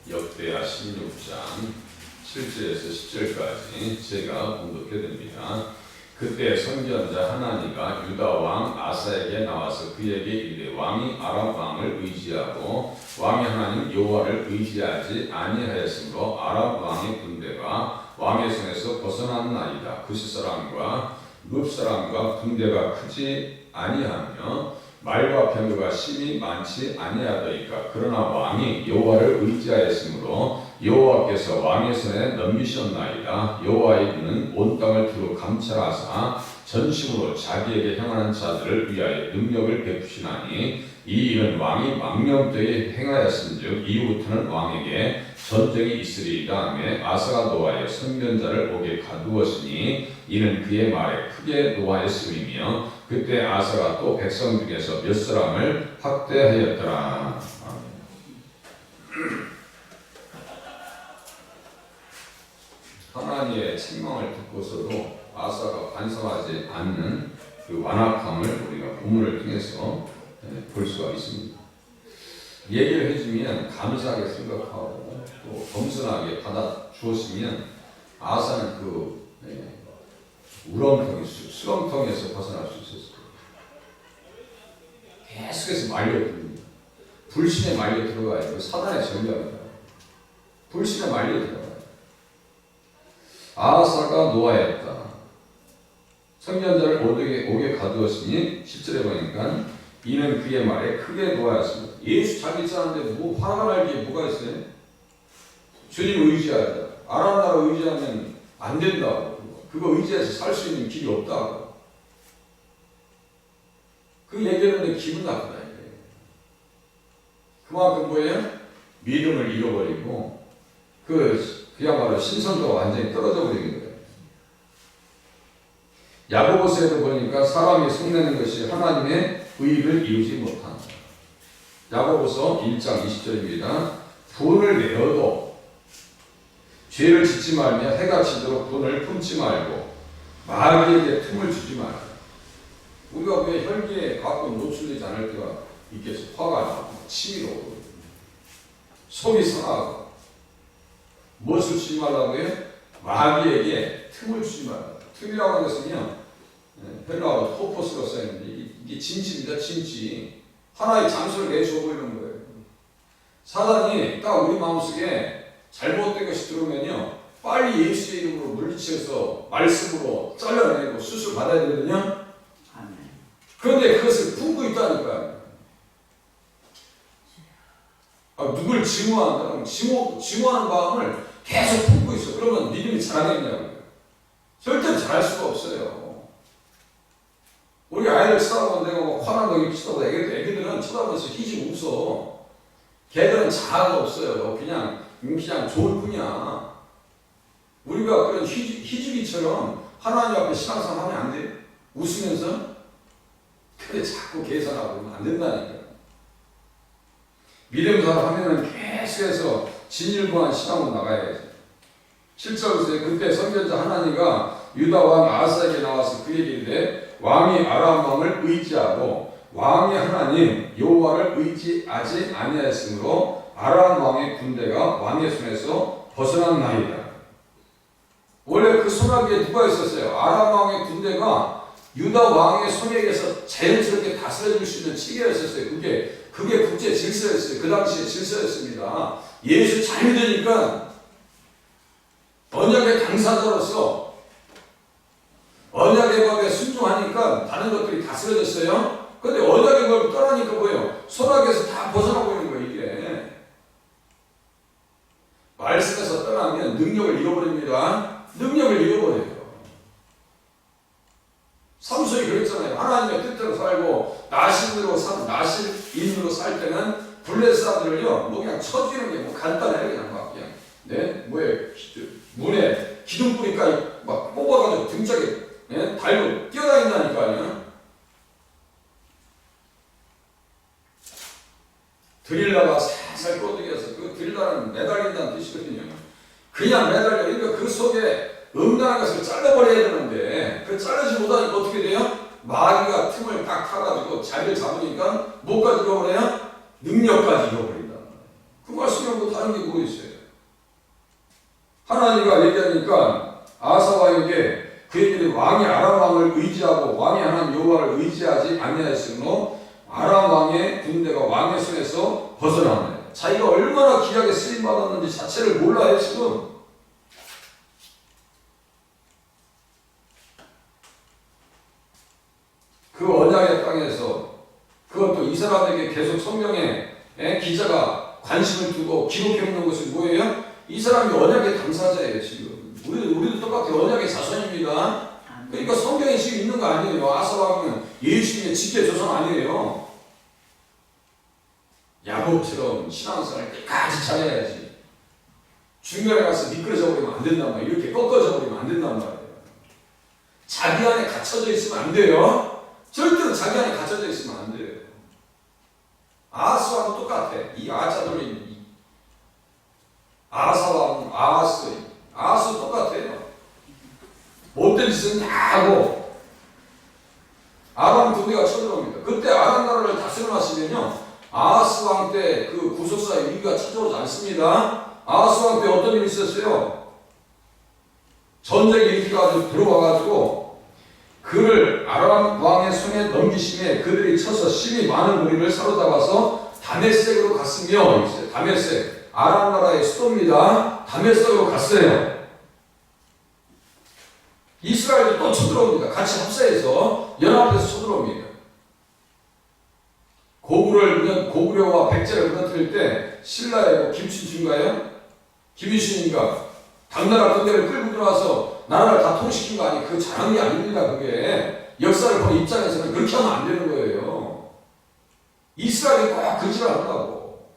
역대하 16장 7절에서 10절까지 제가 봉독해드립니다. 그때 선지자 하나니가 유다 왕 아사에게 나와서 그에게 이르되 왕이 아람 왕을 의지하고 왕이 하나님 여호와를 의지하지 아니하였으므로 아람 왕의 군대가 왕의 손에서 벗어났나이다. 구시 사람과 룹 사람과 군대가 크지 아니하며 말과 병거가 심히 많지 아니하더이까. 그러나 왕이 여호와를 의지하였으므로 여호와께서 왕의 손에 넘기셨나이다. 여호와의 눈은 온 땅을 두루 감찰하사 전심으로 자기에게 향하는 자들을 위하여 능력을 베푸시나니 이 일은 왕이 망령되이 행하였은즉 이후부터는 왕에게 전쟁이 있으리이다 하며 아사가 노하여 선견자를 옥에 가두었으니 이는 그의 말에 크게 노하였음이며 그때 아사가 또 백성 중에서 몇 사람을 학대하였더라. 하나님의 책망을 듣고서도 아사가 반성하지 않는 그 완악함을 우리가 본문을 통해서 볼 수가 있습니다. 얘기를 해주면 감사하게 생각하고 또 겸손하게 받아 주었으면 아사는 그 우렁텅이 수렁텅이에서 벗어날 수 있었을 거예요. 계속해서 말려듭니다. 불신에 말려 들어가야 돼요. 사단의 전략이다. 불신에 말려 들어가요. 아사가 노하였다. 선견자를 옥에 가두었으니 10절에 보니까 이는 그의 말에 크게 노하였습니다. 예수 잘 믿자는데 뭐 화가 날 게 뭐가 있어요? 주님 의지하자. 아람 나라 의지하면 안 된다고. 그거 의지해서 살 수 있는 길이 없다고. 그 얘기했는데 기분 나쁘다. 그만큼 뭐예요? 믿음을 잃어버리고 그야말로 신선도가 완전히 떨어져 버리는 거예요. 야고보서에도 보니까 사람이 속내는 것이 하나님의 의를 이루지 못한다. 야고보서 1장 20절입니다. 분을 내어도 죄를 짓지 말며 해가 지도록 분을 품지 말고 마귀에게 틈을 주지 말라. 우리가 왜 혈기에 가끔 노출되지 않을 때가 있겠어? 화가 나고 치밀어 오고 속이 상하고 무엇을 주지 말라고요? 마귀에게 틈을 주지 말라. 틈이라고 하는 것은요, 헬라어로 토포스로 써있는데 이게 진치입니다. 진치. 하나의 장소를 내주어 보이는 거예요. 사단이 딱 우리 마음속에 잘못된 것이 들어오면요, 빨리 예수의 이름으로 물리쳐서 말씀으로 잘라내고 수술 받아야 되거든요. 그런데 그것을 품고 있다니까요. 누굴 증오한다? 증오하는 마음을 계속 품고 있어. 그러면 믿음이 자라겠냐고요. 절대 잘할 수가 없어요. 우리 아이들 쳐다보면 내가 뭐 화난 거 쳐다보고 애기들은 쳐다보면서 희지 웃어. 걔들은 자아가 없어요. 그냥 좋을 뿐이야. 우리가 그런 희죽이처럼 하나님 앞에 신앙생활 하면 안 돼. 웃으면서. 근데 자꾸 계산하고 그러면 안 된다니까. 믿음생활 하면은 계속해서 진일보한 신앙으로 나가야지. 7절에 그때 선견자 하나니가 유다 왕 아사에게 나와서 그에게 이르되 왕이 아람 왕을 의지하고 왕이 하나님 여호와를 의지하지 아니하였으므로 아람 왕의 군대가 왕의 손에서 벗어났나이다. 원래 그 소나기에 누가 있었어요? 아람 왕의 군대가 유다 왕의 손에게서 자연스럽게 다스려질 수 있는 체계였었어요. 그게 국제 질서였어요. 그 당시의 질서였습니다. 예수 잘 믿으니까 언약의 당사자로서 언약의 법에 순종하니까 다른 것들이 다스려졌어요. 그런데 언약의 법을 떠나니까 뭐예요? 소나기에서 다 벗어나고 있는 거예요. 이게 말씀에서 떠나면 능력을 잃어버립니다. 능력을 잃어버려요. 삼손이 그랬잖아요. 하나님의 뜻대로 살고 나신으로 살 때는 블레사들을요, 뭐 그냥 쳐주는 게 뭐 간단해요. 그냥 막 그냥 문에 기둥 뿌리까지 막 뽑아가지고 등짝에 달고 뛰어다닌다니까요. 드릴라가 살살 꼬드겨서 그 드릴라는 매달린다는 뜻이거든요. 그냥 매달려. 그러니까 그 속에 음란한 것을 잘라버려야 되는데 그 자르지 못하니까 어떻게 돼요? 마귀가 틈을 딱 타가지고 자리를 잡으니까 뭐까지 잃어버려요? 능력까지 잃어버린다. 그 말씀하고 다른 게 뭐 있어요? 하나님과 얘기하니까 아사 왕에게 그들이 왕이 아람 왕을 의지하고 왕이 하나님 여호와를 의지하지 아니하였으므로 아람 왕의 군대가 왕의 손에서 벗어나네. 자기가 얼마나 귀하게 쓰임 받았는지 자체를 몰라요 지금. 그 언약의 땅에서 그것도 이 사람에게 계속 성경에 기자가 관심을 두고 기록해 놓는 것은 뭐예요? 이 사람이 언약의 당사자예요 지금. 우리도 똑같아요. 언약의 자손입니다. 그러니까 성경에 지금 있는 거 아니에요. 아사 왕은 예수님의 직계 조상 아니에요. 야곱처럼 신앙생활을 끝까지 잘해야지. 중간에 가서 미끄러져 버리면 안 된단 말이에요. 이렇게 꺾어져 버리면 안 된단 말이에요. 자기 안에 갇혀져 있으면 안 돼요. 절대로 자기 안에 갇혀져 있으면 안 돼요. 아스와도 똑같아. 이 아자돌인 아사왕, 아스 똑같아요. 못된 짓은 다 하고 아람 군대가 쳐들어옵니다. 그때 아람 나라를 다스려놨으면요 아스 왕 때 그 구속사의 위기가 찾아오지 않습니다. 아스 왕 때 어떤 일이 있었어요? 전쟁이 이렇게 들어와가지고 그를 아람 왕의 손에 넘기심에 그들이 쳐서 심히 많은 무리를 사로잡아서 다메섹으로 갔으며, 다메섹 아람 나라의 수도입니다. 다메섹으로 갔어요. 이스라엘도 또 쳐들어옵니다. 같이 합세해서 연합해서 쳐들어옵니다. 고구려와 백제를 무너뜨릴 때 신라의 김춘추인가요? 김유신인가? 당나라 군대를 끌고 들어와서 나라를 다 통시킨 거 아니? 그 잘한 게 아닙니다. 그게 역사를 보는 입장에서는 그렇게 하면 안 되는 거예요. 이스라엘이 꼭 그 짓을 한다고.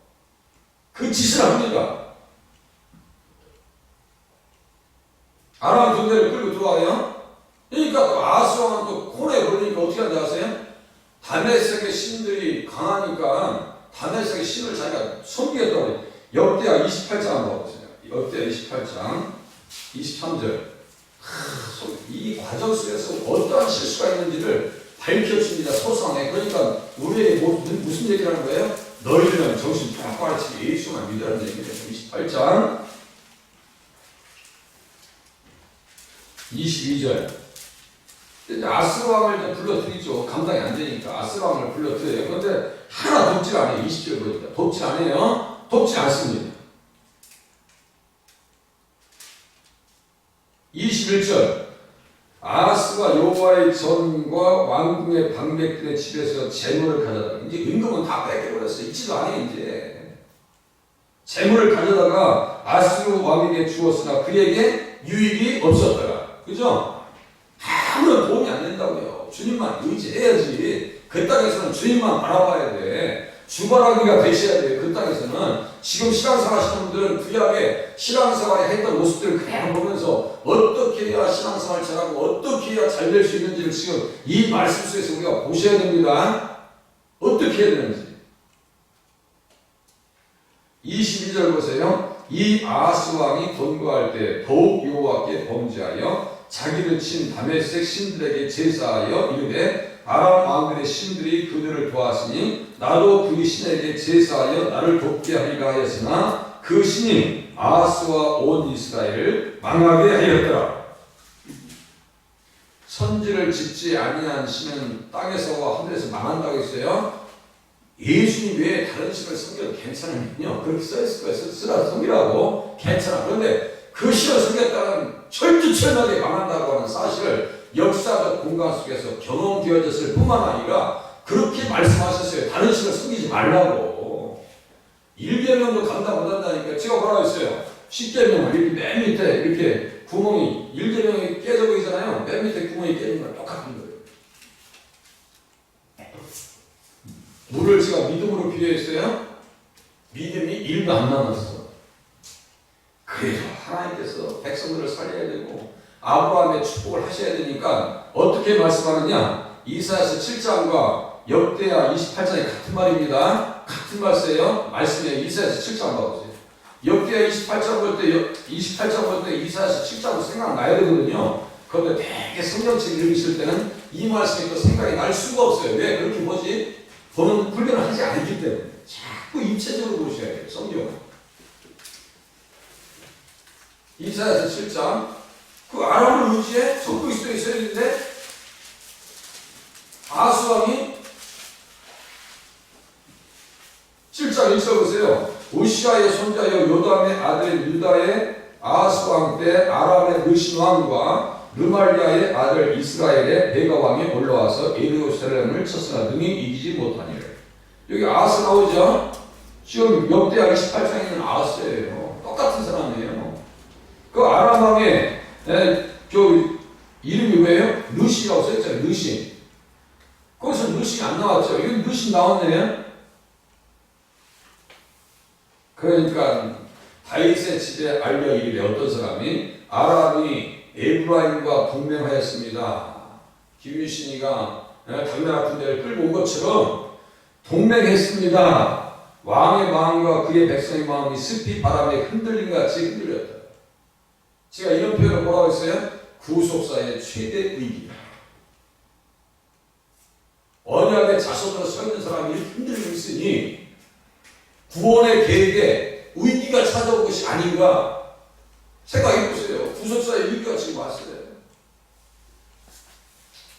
그 짓을 합니다. 아람 군대를 끌고 들어와요. 그러니까 또 아스 왕은 또 콘에 걸리니까 어떻게 하는지 아세요? 다메섹의 신들이 강하니까 다메섹의 신을 자기가 섬기겠다고. 역대하 28장 한번 보세요. 역대하 28장 23절. 이 과정 속에서 어떠한 실수가 있는지를 밝혀줍니다. 소상해. 그러니까 우리에게 무슨 얘기를 하는 거예요? 너희들은 정신 똑바로 차리고 예수만 믿으라는 얘기예요. 28장 22절. 아스 왕을 불러드리죠. 감당이 안 되니까 아스 왕을 불러드려요. 그런데 하나 돕질 않아요. 20절 보니까 돕질 않아요. 돕지 않습니다. 21절. 아스가 여호와의 전과 왕궁의 방백들의 집에서 재물을 가져다가, 이제 임금은 다 뺏겨버렸어요. 있지도 않아요. 이제 재물을 가져다가 아스루 왕에게 주었으나 그에게 유익이 없었더라. 그죠? 아무런 도움이 안 된다고요. 주님만 의지해야지. 그 땅에서는 주님만 바라봐야 돼. 주바라기가 되셔야 돼요. 그 땅에서는. 지금 신앙생활 하시는 분들은 구약에 신앙생활에 했던 모습들을 그냥 보면서 어떻게 해야 신앙생활 잘하고 어떻게 해야 잘 될 수 있는지를 지금 이 말씀 속에서 우리가 보셔야 됩니다. 어떻게 해야 되는지. 22절 보세요. 이 아스 왕이 권고할 때 더욱 여호와께 범죄하여 자기를 친 다메섹 신들에게 제사하여 이르되 아람 왕들의 신들이 그들을 도왔으니 나도 그 신에게 제사하여 나를 돕게 하리라 하였으나 그 신이 아스와 온 이스라엘을 망하게 하였더라. 선지를 짓지 아니한 신은 땅에서와 하늘에서 망한다고 했어요. 예수님 외에 다른 신을 섬겨도 괜찮으면요. 그렇게 써있을 거예요. 쓰라 섬기라고. 괜찮아. 그런데 그 신을 섬겼다는 철두철미하게 망한다고 하는 사실을 역사적 공간 속에서 경험되어졌을 뿐만 아니라 그렇게 말씀하셨어요. 다른 신을 섬기지 말라고. 1계명도 감당 못한다니까. 제가 뭐라고 했어요? 10계명을 이렇게 맨 밑에 이렇게 구멍이 1계명이 깨져 보이잖아요. 맨 밑에 구멍이 깨진 거랑 똑같은 거예요. 물을 제가 믿음으로 비유했어요. 믿음이 1도 안 남았어. 그래도 하나님께서 백성들을 살려야 되고 아브라함의 축복을 하셔야 되니까 어떻게 말씀하느냐? 이사야서 7장과 역대하 28장이 같은 말입니다. 같은 말씀에 이사야서 7장 봐보세요. 역대하 28장 볼 때 이사야서 7장도 생각나야 되거든요. 그런데 되게 성경책 읽으실 때는 이 말씀이 또 생각이 날 수가 없어요. 왜? 그렇게 뭐지? 보는 훈련을 하지 않기 때문에 자꾸 입체적으로 보셔야 돼요. 성경은. 이사야서 7장 그 아람을 의지해 적그리스도에 있어야 되는데 아하스왕이 7장 1절 보세요. 오시아의 손자여 요담의 아들 유다의 아하스왕 때 아람의 르신왕과 르말리아의 아들 이스라엘의 베가왕이 올라와서 예루살렘을 쳤으나 능히 이기지 못하니라. 여기 아하스 나오죠? 지금 역대하 28장에 있는 아하스예요. 똑같은 사람이에요. 그 아람 왕의 이름이 왜요? 르시라고 써있잖아요. 르신. 거기서 르신이 안 나왔죠. 여기 르신 나왔네요. 그러니까 다윗의 집에 알려 이르되 어떤 사람이 아람이 에브라임과 동맹하였습니다. 기브신이가 당나라 군대를 끌고 온 것처럼 동맹했습니다. 왕의 마음과 그의 백성의 마음이 습히 바람에 흔들린 같이 흔들렸다. 제가 이런 표현을 뭐라고 했어요? 구속사의 최대 위기다. 언약의 자손으로 서 있는 사람이 흔들리고 있으니 구원의 계획에 위기가 찾아올 것이 아닌가 생각해보세요. 구속사의 위기가 지금 왔어요.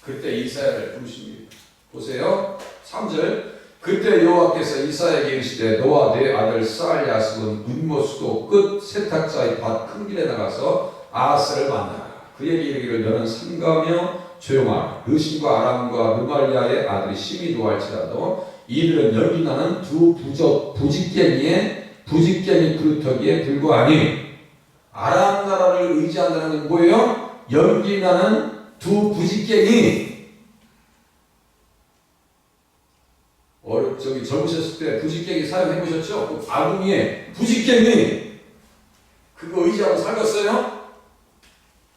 그때 이사야를 부르십니다. 보세요. 3절 그때 여호와께서 이사야에게 이르시되 너와 네 아들 스알야스은 운모수도 끝 세탁자의 밭 큰 길에 나가서 아하스를 만나라. 그에게 이르기를 너는 삼가며 조용하라. 르신과 아람과 르말리아의 아들이 심히 노할지라도 이들은 여기 나는 두 부직갱이 그루터기에 불과하니. 아람 나라를 의지한다는 건 뭐예요? 연기 나는 두 부직갱이. 저기 젊으셨을 때 부직갱이 사용해 보셨죠? 그 아궁이에 부직갱이 그거 의지하고 살겠어요?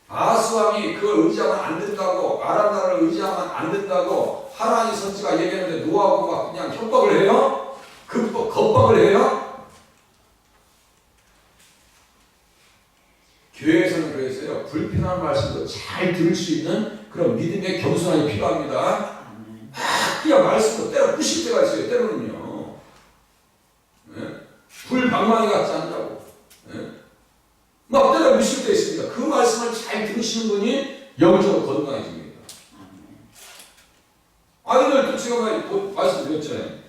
아하스 왕이 그걸 의지하면 안 된다고, 아람 나라를 의지하면 안 된다고 하나님 선지가 얘기했는데 노하고 막 그냥 협박을 해요? 겁박을 해요? 교회에서는 그랬어요. 불편한 말씀도 잘 들을 수 있는 그런 믿음의 겸손함이 필요합니다. 그냥 말씀도 때려 부실 때가 있어요. 때로는요. 네? 불방망이 같지 않다고. 네? 막 때려 부실 때 있습니다. 그 말씀을 잘 들으시는 분이 영적으로 건강해집니다. 아이들도 제가 말씀드렸잖아요.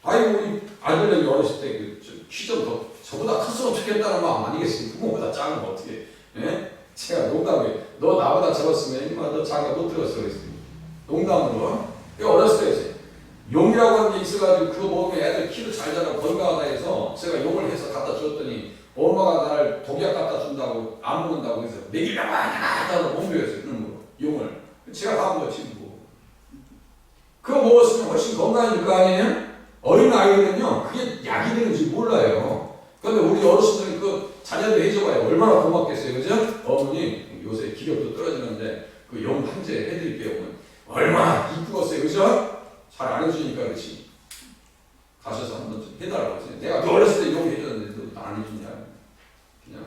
아이고 우리 아들내미 어렸을 때 키 좀 더 저보다 컸으면 좋겠다는 마음 아니겠습니까? 부모보다 작으면 어떻게? 예? 제가 농담에 너 나보다 적었으면 임마 너 자기가 못 들었어 그랬습니다. 농담으로. 어렸을 때 용이라고 하는 게 있어가지고 그거 먹으면 애들 키도 잘 자라고 건강하다 해서 제가 용을 해서 갖다 줬더니 엄마가 나를 독약 갖다 준다고 안 먹는다고 해서 먹이려고 하다가 못 먹였어요. 용을. 제가 다 먹었지 뭐. 그거 먹었으면 훨씬 건강해질 거 아니에요? 어린 아이들은요 그게 약이 되는지 몰라요. 그런데 우리 어르신들이 그 자녀들 해줘봐요. 얼마나 고맙겠어요. 그죠? 어머니 요새 기력도 떨어지는데 그 용 한 제 해드릴게요. 얼마나 이쁘겠어요. 그죠? 잘 안 해주니까 그렇지. 가셔서 한번 좀 해달라고 했어요. 내가 너 어렸을 때 용 해줬는데 너 안 해주냐. 그냥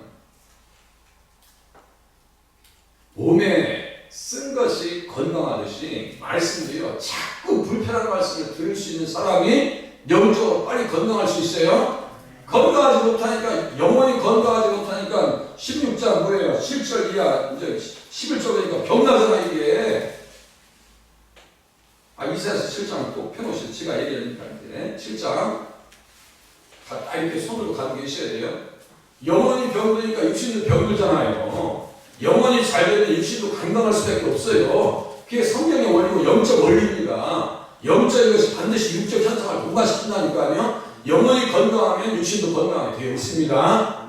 몸에 쓴 것이 건강하듯이 말씀도요. 자꾸 불편한 말씀을 들을 수 있는 사람이 영적으로 빨리 건강할 수 있어요. 건강하지 못하니까 영원히 건강하지 못하니까 16장 뭐예요? 7절 이하 이제 11절이니까 병나잖아 이게. 이사야서 7장 또 펴놓으시죠. 제가 얘기하니까 이제 7장 이렇게 손으로 가지고 계셔야 돼요. 영원히 병드니까 육신도 병들잖아요. 영원히 잘 되면 육신도 건강할 수밖에 없어요. 그게 성경의 원리고 영적 원리입니다. 영적인 것이 반드시 육적 현상을 동반시킨다니까요. 영원히 건강하면 육신도 건강하게 되어 있습니다.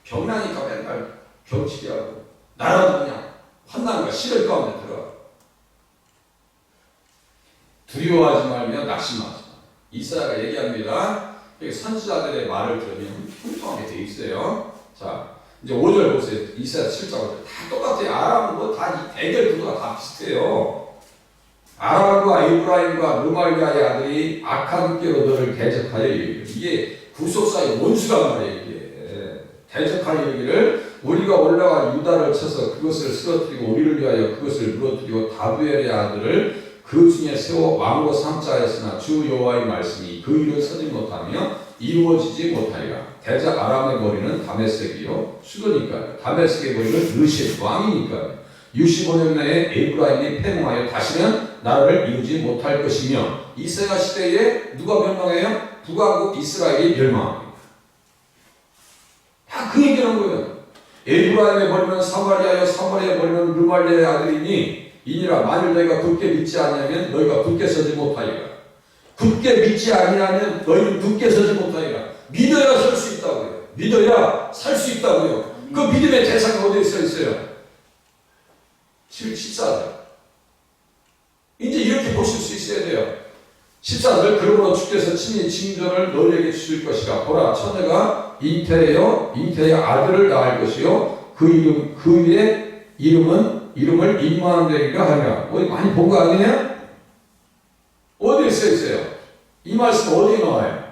병나니까 맨날 병치게 하고 나라도 그냥 환난과 시련 가운데 들어가. 두려워하지 말며 낙심하지 마. 이사야가 얘기합니다. 선지자들의 말을 들으면 통통하게 되어 있어요. 자, 이제 5절 보세요. 이사야 7장 다 똑같아요. 아람은 뭐 다 대결 구도가 다 비슷해요. 아람과 에브라임과 르말리아의 아들이 악한 꾀로 너를 대적하여 이르기를. 이게 구속사의 원수란 말이에요. 이게 대적하여 이르기를 우리가 올라가 유다를 쳐서 그것을 쓰러뜨리고 우리를 위하여 그것을 무너뜨리고 다부엘의 아들을 그 그 중에 세워 왕으로 삼자 하였으나 주 여호와의 말씀이 그 일을 서지 못하며 이루어지지 못하리라. 대적 아람의 머리는 다메섹이요 수도니까요. 다메섹의 머리는 르시 왕이니까요. 65년 내에 에브라임이 패망하여 다시는 나라를 이루지 못할 것이며 이스라엘 시대에 누가 멸망해요? 북왕국 이스라엘이 멸망합니다. 다 그 얘기하는 거예요. 에브라임의 머리는 사마리아여 사마리아의 머리는 르말리아의 아들이니 이니라 만일 너희가 굳게 믿지 않으면 너희가 굳게 서지 못하리라. 굳게 믿지 아니하면 너희는 굳게 서지 못하리라. 믿어야 설 수 있다고요. 믿어야 살 수 있다고요. 그 믿음의 대상이 어디에 써 있어요? 14절. 이제 이렇게 보실 수 있어야 돼요. 14절. 그러므로 주께서 친히 징조를 너희에게 주실 것이라. 보라 처녀가 잉태의 아들을 낳을 것이요 그의 이름을 임마누엘이라 하리라. 어디 많이 본 거 아니에요? 어디에 써 있어요? 이 말씀 어디에 나와요?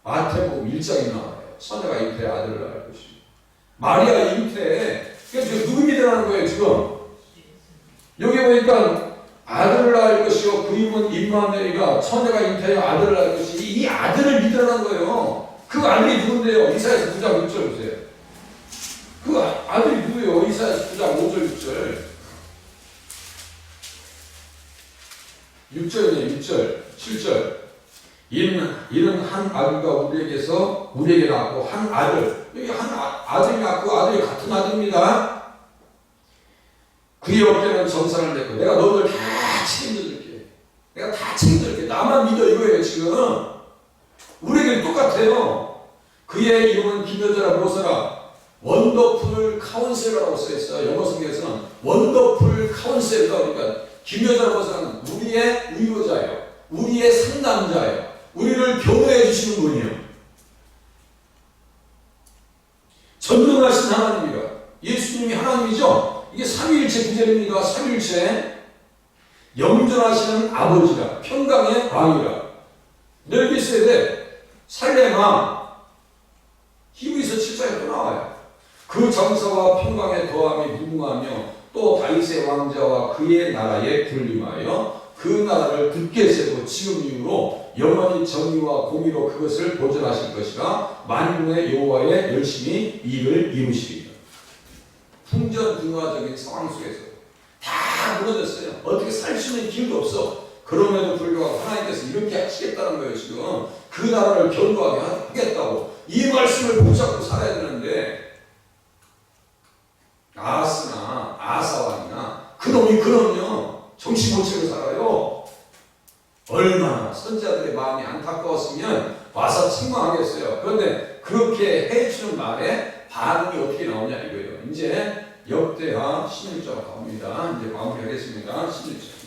마태복음 1장에 나와요. 처녀가 잉태의 아들을 낳을 것이요. 마리아 잉태. 그러니까 지금 누구 믿으라는 거예요 지금? 여기 보니까 아들을 낳을 것이요 그 이름은 임마누엘이라. 처녀가 잉태의 아들을 낳을 것이 이 아들을 믿으라는 거예요. 그 아들이 누군데요? 이사야서 9장 6절 보세요. 그 아들이 누구예요? 이사야서 9장 5절 6절. 6절이네요. 6절 7절. 이는 한 아들과 우리에게 낳고 한 아들. 여기 한 아들이 낳고 아들이 같은 아들입니다. 그의 어깨는 정사를 냈고 내가 너희들 다 책임져줄게. 내가 다 책임져줄게. 나만 믿어 이거예요 지금. 우리에게 똑같아요. 그의 이름은 기묘자라 무엇하라? 원더풀 카운셀러라고 써있어요. 영어 성경에서는 원더풀 카운셀러. 그러니까 기묘자라 무엇하라? 우리의 위로자예요. 우리의 상담자예요. 우리를 변호해 주시는 분이에요. 전능하신 하나님이라. 예수님이 하나님이죠. 이게 삼위일체 구절입니다. 삼위일체. 영존하시는 아버지라. 평강의 왕이라. 늘 있어야 돼. 살렘 왕. 히브리서 7장에 또 나와요. 그 정사와 평강의 더함이 무궁하며 또 다윗의 왕자와 그의 나라에 군림하여 그 나라를 굳게 세고 지금 이후로 영원히 정의와 공의로 그것을 보존하실 것이라. 만군의 여호와의 열심히 일을 이루시리라. 풍전등화적인 상황 속에서 다 무너졌어요. 어떻게 살 수 있는 길도 없어. 그럼에도 불구하고 하나님께서 이렇게 하시겠다는 거예요 지금. 그 나라를 견고하게 하겠다고. 이 말씀을 붙잡고 살아야 되는데 아하스나 아사왕이나 그놈요 정신 못 차리고 살아요. 얼마나 선지자들의 마음이 안타까웠으면 와서 책망하겠어요. 그런데 그렇게 해주는 말에 반응이 어떻게 나오냐 이거예요. 이제 역대하 16장 가봅니다. 이제 마무리하겠습니다. 16장.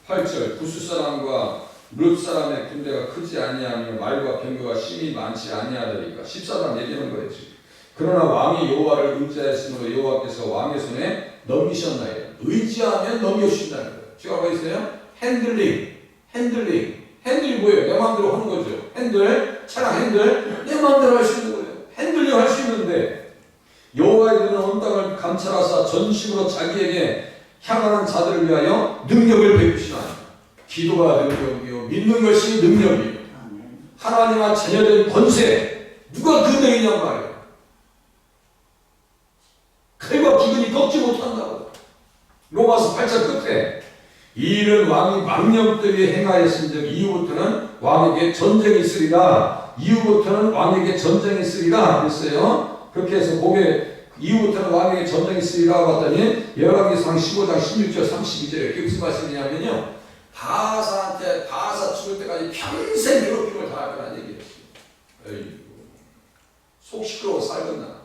8절. 구스 사람과 룻 사람의 군대가 크지 아니하며 말과 병거가 심히 많지 아니하더니까. 14장 얘기하는 거예요 지금. 그러나 왕이 여호와를 의지하였으므로 여호와께서 왕의 손에 넘기셨나이다. 의지하면 넘겨주신다는 거예요. 지금 알고 있어요? 핸들이 뭐예요? 내 마음대로 하는 거죠. 핸들, 차량 핸들, 내 마음대로 할 수 있는 거예요. 핸들링 할 수 있는데 여호와의 눈은 온 땅을 감찰하사 전심으로 자기에게 향하는 자들을 위하여 능력을 베푸시나니. 기도가 능력이요 믿는 것이 능력이요 하나님과 자녀된 권세. 누가 그 능력이냔 말이에요. 칼과 기근이 꺾지 못한다고. 로마서 8장 끝에 이 일은 왕이 망령 때에 행하였은즉 이후부터는 왕에게 전쟁이 있으리라. 이후부터는 왕에게 전쟁이 있으리라 그랬어요. 그렇게 해서 거기에 이후부터는 왕에게 전쟁이 있으리라 봤더니 열왕기상 15장 16절 32절에 그게 무슨 말씀이냐면요. 바하사 죽을 때까지 평생 괴롭힘을 당할 거라는 얘기였어요. 속 시끄러워 살겠나.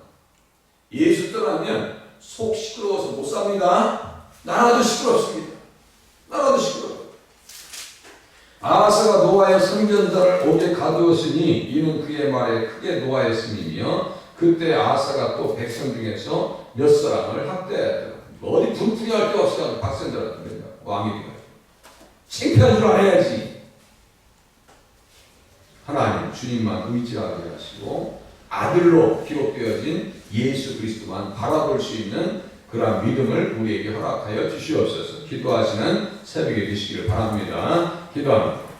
예수 떠나면 속 시끄러워서 못 삽니다. 나라도 시끄럽습니다. 나라도 시끄러워. 아하스가 노아의 선견자를 옥에 가두었으니 이는 그의 말에 크게 노하였음이며 그때 아하스가 또 백성 중에서 몇 사람을 학대하였더라. 어디 분풀이할 데 없이 박성들한테 왕이 창피한 줄 알아야지. 하나님 주님만 의지하게 하시고 아들로 기록되어진 예수 그리스도만 바라볼 수 있는 그러한 믿음을 우리에게 허락하여 주시옵소서. 기도하시는 새벽이 되시기를 바랍니다. 기도합니다.